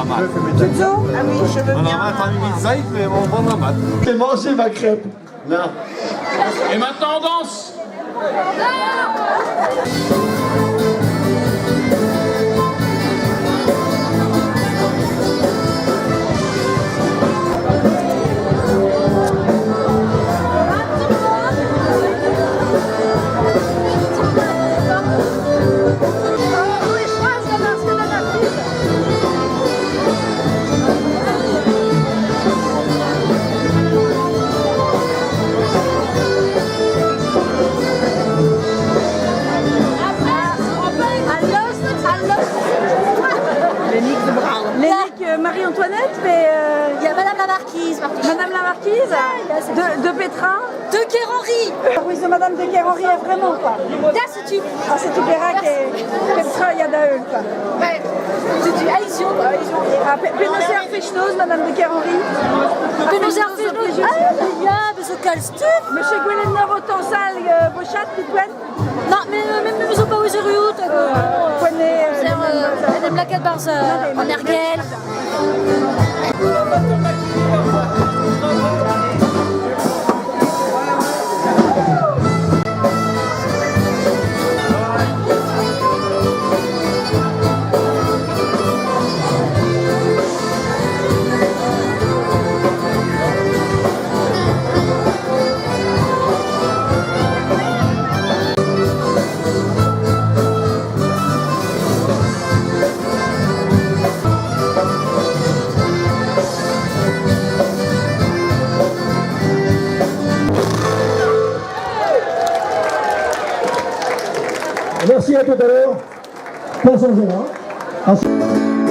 mat. Tutto? Ah oui, je veux On a bien. mat en mid-zeit, mais on prend la mat. J'ai mangé ma crêpe. Là. Et maintenant on danse. Marie-Antoinette, mais Il y a Madame la Marquise. Madame la Marquise de Petra. De Kerhenry. Oui, de Madame de Kerhenry est vraiment pas. Das ist typ. Ah, c'est du Pérac et Petra Yadaeul. Ouais. C'est du Haïtien. Ah, Pénocer Fichnos, Madame de Kerhenry. Pénocer Fichnos. Ah, ja, mais so kalstup. Mais chez Gwyneth Novotonsal, Bochat, Pitwen. Non, mais même zo pas aux Riout. Madame la Cadbarz en Ergel. Merci à tout à l'heure. Passons-en là.